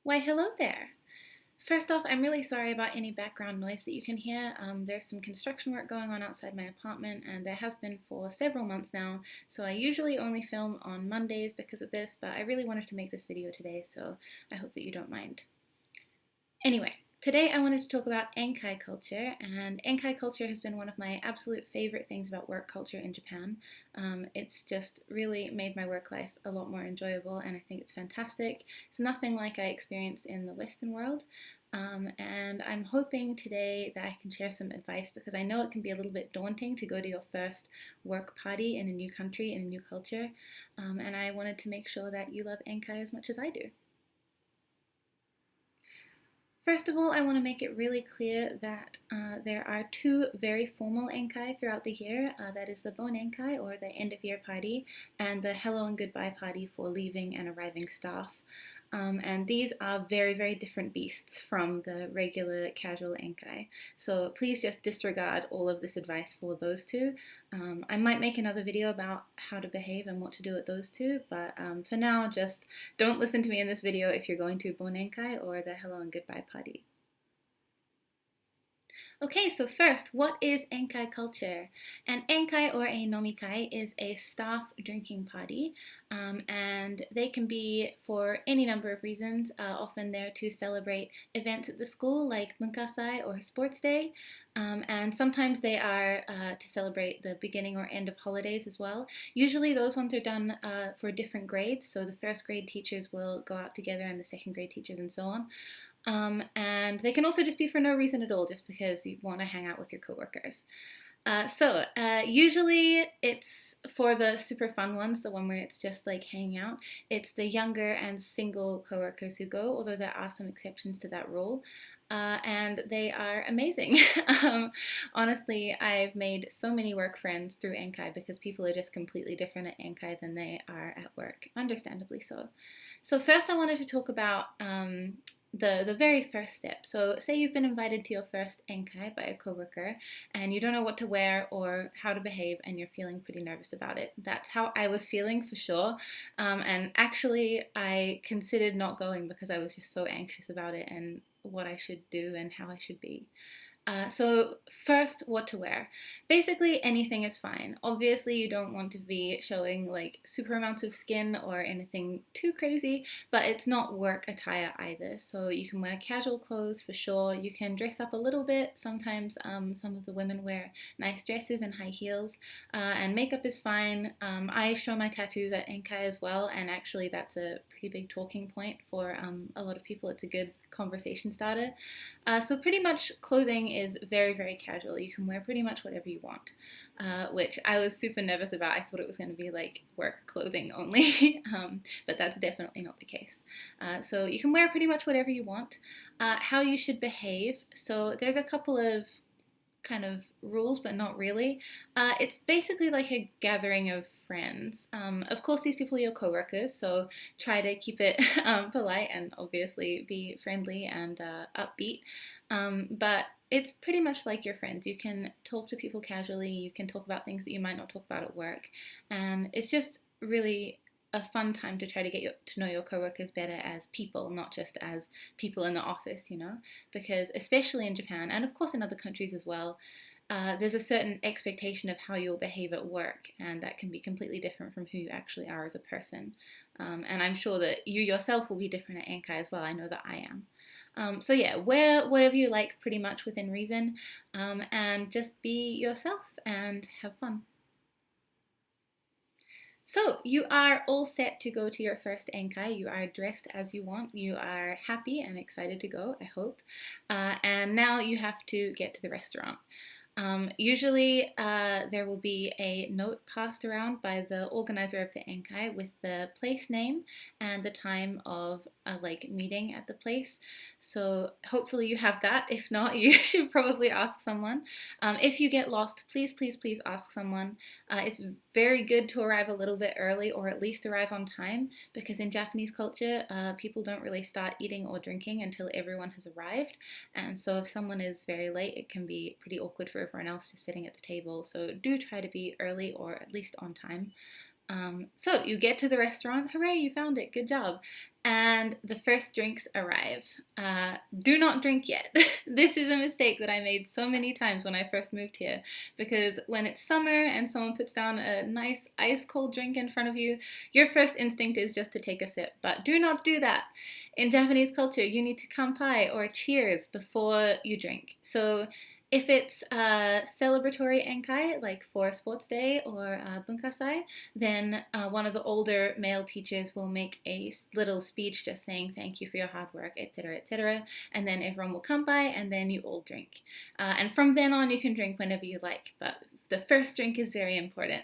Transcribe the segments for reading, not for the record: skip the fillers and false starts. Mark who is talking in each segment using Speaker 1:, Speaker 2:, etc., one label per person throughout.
Speaker 1: Why, hello there. First off, I'm really sorry about any background noise that you can hear. There's some construction work going on outside my apartment, and there has been for several months now. So I usually only film on Mondays because of this, but I really wanted to make this video today, so I hope that you don't mind. Anyway, today I wanted to talk about Enkai culture, and Enkai culture has been one of my absolute favorite things about work culture in Japan. It's just really made my work life a lot more enjoyable, and I think it's fantastic. It's nothing like I experienced in the Western world, and I'm hoping today that I can share some advice because I know it can be a little bit daunting to go to your first work party in a new country, in a new culture, and I wanted to make sure that you love Enkai as much as I do. First of all, I want to make it really clear that there are two very formal Enkai throughout the year. That is the Bon Enkai, or the end of year party, and the hello and goodbye party for leaving and arriving staff. And these are very, very different beasts from the regular casual Enkai. So please just disregard all of this advice for those two. I might make another video about how to behave and what to do at those two, but for now, just don't listen to me in this video if you're going to Bon Enkai or the hello and goodbye party. Okay, so first, what is Enkai culture? An Enkai or a nomikai is a staff drinking party, and they can be for any number of reasons. Often they're to celebrate events at the school like Munkasai or Sports Day, and sometimes they are to celebrate the beginning or end of holidays as well. Usually those ones are done for different grades, so the first grade teachers will go out together and the second grade teachers and so on. And they can also just be for no reason at all, just because you want to hang out with your coworkers. Usually it's for the super fun ones, the one where it's just like hanging out. It's the younger and single coworkers who go, although there are some exceptions to that rule. And they are amazing. Honestly, I've made so many work friends through Enkai because people are just completely different at Enkai than they are at work, understandably so. So first I wanted to talk about the very first step. So say you've been invited to your first Enkai by a coworker and you don't know what to wear or how to behave and you're feeling pretty nervous about it. That's how I was feeling for sure. And actually I considered not going because I was just so anxious about it and what I should do and how I should be. So first, what to wear. Basically, anything is fine. Obviously, you don't want to be showing like super amounts of skin or anything too crazy, but it's not work attire either. So you can wear casual clothes for sure. You can dress up a little bit. Sometimes some of the women wear nice dresses and high heels, and makeup is fine. I show my tattoos at Enkai as well, and actually that's a pretty big talking point for a lot of people. It's a good conversation starter. So pretty much clothing is very, very casual. You can wear pretty much whatever you want, which I was super nervous about. I thought it was going to be like work clothing only, but that's definitely not the case. So you can wear pretty much whatever you want. How you should behave. So there's a couple of kind of rules, but not really. It's basically like a gathering of friends. Of course, these people are your coworkers, so try to keep it polite and obviously be friendly and upbeat. But it's pretty much like your friends. You can talk to people casually, you can talk about things that you might not talk about at work, and it's just really a fun time to try to get to know your coworkers better as people, not just as people in the office, because especially in Japan and of course in other countries as well, there's a certain expectation of how you'll behave at work, and that can be completely different from who you actually are as a person. And I'm sure that you yourself will be different at Enkai as well. I know that I am. So yeah, wear whatever you like pretty much within reason, and just be yourself and have fun. So you are all set to go to your first Enkai. You are dressed as you want. You are happy and excited to go, I hope. And now you have to get to the restaurant. Usually there will be a note passed around by the organizer of the Enkai with the place name and the time of meeting at the place. So hopefully you have that. If not, you should probably ask someone. If you get lost, please, please, please ask someone. It's very good to arrive a little bit early or at least arrive on time, because in Japanese culture, people don't really start eating or drinking until everyone has arrived. And so if someone is very late, it can be pretty awkward for everyone else just sitting at the table. So do try to be early or at least on time. So you get to the restaurant, hooray, you found it, good job. And the first drinks arrive. Do not drink yet. This is a mistake that I made so many times when I first moved here, because when it's summer and someone puts down a nice ice cold drink in front of you, your first instinct is just to take a sip, but do not do that. In Japanese culture, you need to kanpai or cheers before you drink. So if it's a celebratory enkai, like for sports day or bunkasai, then one of the older male teachers will make a little speech just saying thank you for your hard work, etc., etc. And then everyone will come by and then you all drink. And from then on, you can drink whenever you like, but the first drink is very important.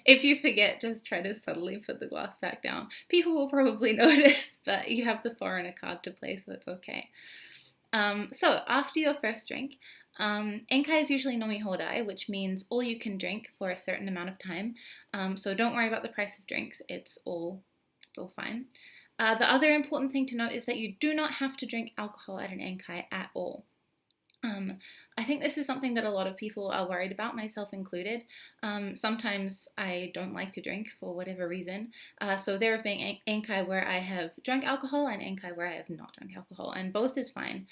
Speaker 1: If you forget, just try to subtly put the glass back down. People will probably notice, but you have the foreigner card to play, so it's okay. So after your first drink, Enkai is usually nomi hodai, which means all you can drink for a certain amount of time. So don't worry about the price of drinks; it's all fine. The other important thing to note is that you do not have to drink alcohol at an Enkai at all. I think this is something that a lot of people are worried about, myself included. Sometimes I don't like to drink for whatever reason. So there have been Enkai where I have drunk alcohol and Enkai where I have not drunk alcohol, and both is fine.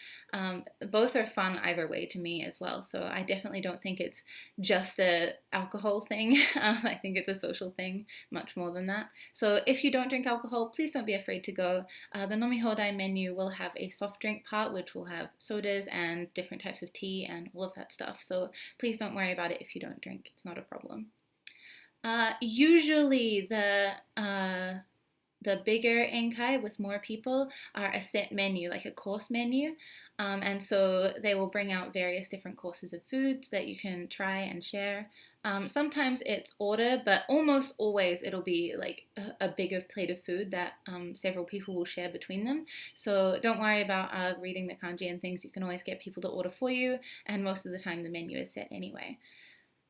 Speaker 1: Both are fun either way to me as well. So I definitely don't think it's just a alcohol thing. I think it's a social thing much more than that. So if you don't drink alcohol, please don't be afraid to go. The Nomi Hodai menu will have a soft drink part, which will have sodas and different types of tea and all of that stuff. So please don't worry about it if you don't drink. It's not a problem. Usually the bigger Enkai with more people are a set menu, like a course menu. And so they will bring out various different courses of food that you can try and share. Sometimes it's order, but almost always it'll be like a bigger plate of food that several people will share between them. So don't worry about reading the kanji and things. You can always get people to order for you, and most of the time the menu is set anyway.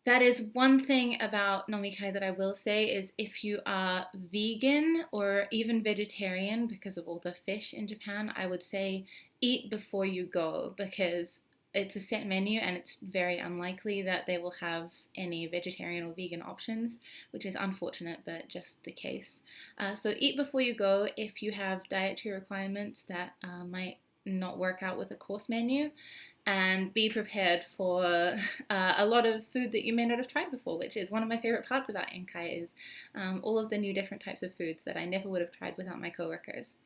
Speaker 1: That is one thing about nomikai that I will say is if you are vegan or even vegetarian because of all the fish in Japan, I would say eat before you go because it's a set menu and it's very unlikely that they will have any vegetarian or vegan options, which is unfortunate but just the case. So eat before you go if you have dietary requirements that might not work out with a course menu, and be prepared for a lot of food that you may not have tried before, which is one of my favorite parts about Enkai is all of the new different types of foods that I never would have tried without my coworkers.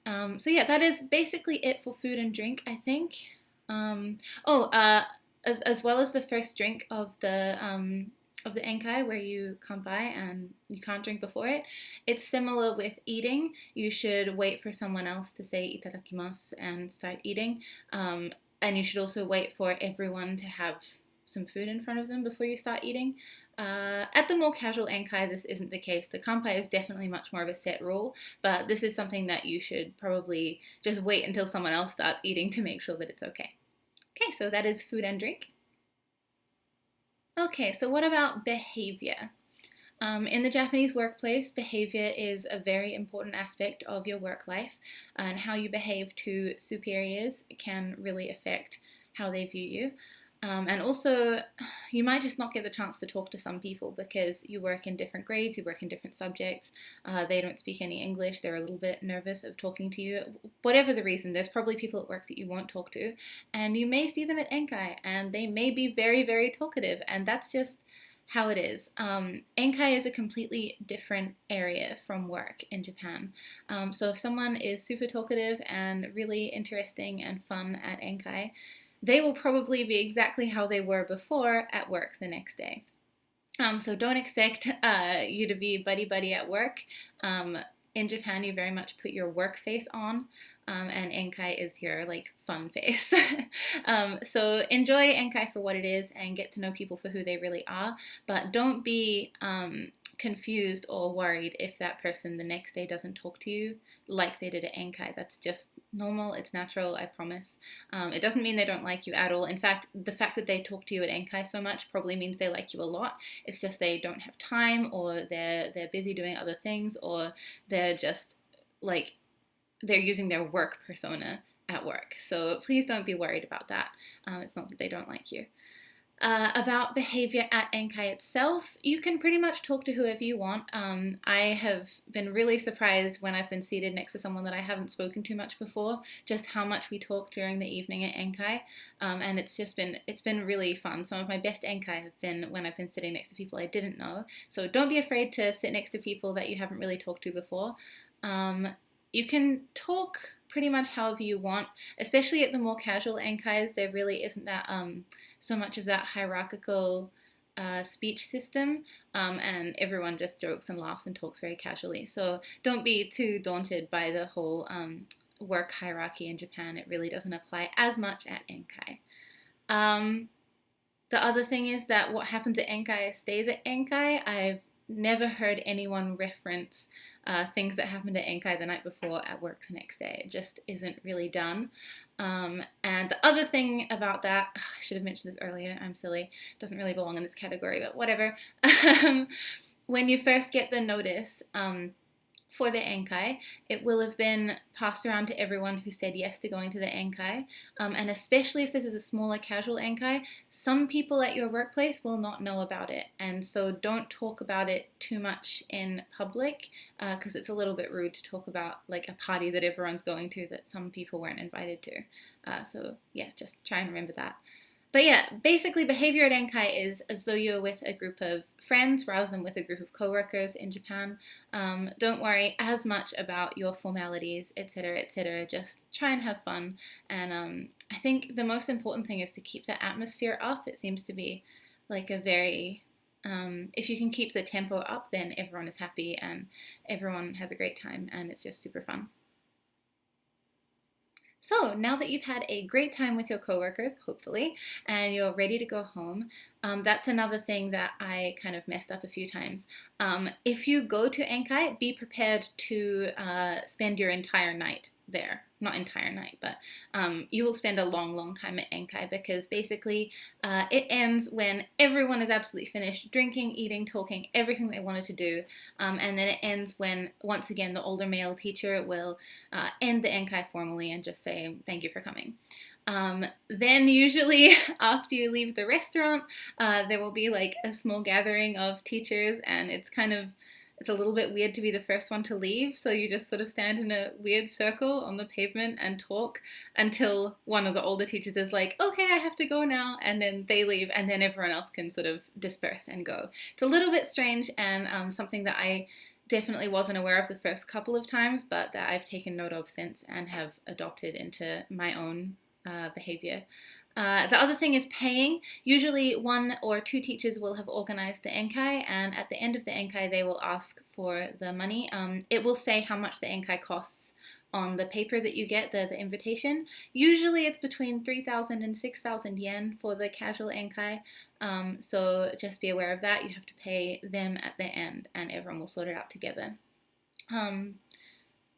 Speaker 1: So yeah, that is basically it for food and drink, I think. As well as the first drink of the Enkai where you come by and you can't drink before it. It's similar with eating. You should wait for someone else to say itadakimasu and start eating. And you should also wait for everyone to have some food in front of them before you start eating. At the more casual Enkai, this isn't the case. The kanpai is definitely much more of a set rule, but this is something that you should probably just wait until someone else starts eating to make sure that it's okay. Okay, so that is food and drink. Okay, so what about behavior? In the Japanese workplace, behavior is a very important aspect of your work life, and how you behave to superiors can really affect how they view you. And also, you might just not get the chance to talk to some people because you work in different grades, you work in different subjects, they don't speak any English, they're a little bit nervous of talking to you. Whatever the reason, there's probably people at work that you won't talk to, and you may see them at Enkai, and they may be very, very talkative, and that's just how it is. Enkai is a completely different area from work in Japan. So if someone is super talkative and really interesting and fun at Enkai, they will probably be exactly how they were before at work the next day. So don't expect you to be buddy-buddy at work. In Japan, you very much put your work face on, and Enkai is your like fun face. So enjoy Enkai for what it is and get to know people for who they really are, but don't be confused or worried if that person the next day doesn't talk to you like they did at Enkai. That's just normal, it's natural, I promise. It doesn't mean they don't like you at all. In fact, the fact that they talk to you at Enkai so much probably means they like you a lot. It's just they don't have time, or they're busy doing other things, or they're just like they're using their work persona at work. So please don't be worried about that. It's not that they don't like you. About behavior at Enkai itself, you can pretty much talk to whoever you want. I have been really surprised when I've been seated next to someone that I haven't spoken to much before, just how much we talk during the evening at Enkai, and it's been really fun. Some of my best Enkai have been when I've been sitting next to people I didn't know. So don't be afraid to sit next to people that you haven't really talked to before. You can talk pretty much however you want, especially at the more casual Enkais. There really isn't that so much of that hierarchical speech system, and everyone just jokes and laughs and talks very casually. So don't be too daunted by the whole work hierarchy in Japan. It really doesn't apply as much at Enkai. The other thing is that what happens at Enkai stays at Enkai. I've never heard anyone reference things that happened at Enkai the night before at work the next day. It just isn't really done. And the other thing about that, I should have mentioned this earlier, I'm silly, it doesn't really belong in this category, but whatever. When you first get the notice, for the Enkai, it will have been passed around to everyone who said yes to going to the Enkai, and especially if this is a smaller casual Enkai, some people at your workplace will not know about it, and so don't talk about it too much in public, because it's a little bit rude to talk about like a party that everyone's going to that some people weren't invited to. So yeah, just try and remember that. But yeah, basically behavior at Enkai is as though you're with a group of friends rather than with a group of coworkers in Japan. Don't worry as much about your formalities, etc., etc. Just try and have fun. And I think the most important thing is to keep the atmosphere up. It seems to be like a very... if you can keep the tempo up, then everyone is happy and everyone has a great time, and it's just super fun. So now that you've had a great time with your coworkers, hopefully, and you're ready to go home, that's another thing that I kind of messed up a few times. If you go to Enkai, be prepared to spend your entire night there. Not entire night, but you will spend a long, long time at Enkai, because basically it ends when everyone is absolutely finished drinking, eating, talking, everything they wanted to do, and then it ends when, once again, the older male teacher will end the Enkai formally and just say, thank you for coming. Then usually after you leave the restaurant, there will be like a small gathering of teachers, and it's a little bit weird to be the first one to leave, so you just sort of stand in a weird circle on the pavement and talk until one of the older teachers is like, okay, I have to go now, and then they leave, and then everyone else can sort of disperse and go. It's a little bit strange, and something that I definitely wasn't aware of the first couple of times, but that I've taken note of since and have adopted into my own behavior. The other thing is paying. Usually one or two teachers will have organized the Enkai, and at the end of the Enkai they will ask for the money. It will say how much the Enkai costs on the paper that you get, the invitation. Usually it's between 3,000 and 6,000 yen for the casual Enkai, so just be aware of that. You have to pay them at the end, and everyone will sort it out together.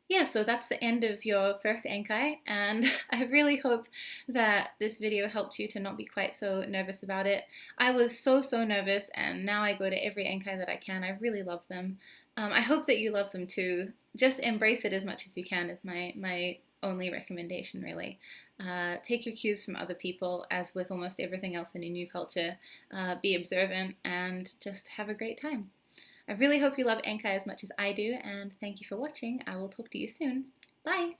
Speaker 1: Yeah, so that's the end of your first Enkai, and I really hope that this video helped you to not be quite so nervous about it. I was so nervous, and now I go to every Enkai that I can. I really love them. I hope that you love them too. Just embrace it as much as you can is my only recommendation, really. Take your cues from other people, as with almost everything else in a new culture. Be observant and just have a great time. I really hope you love Enkai as much as I do, and thank you for watching. I will talk to you soon. Bye!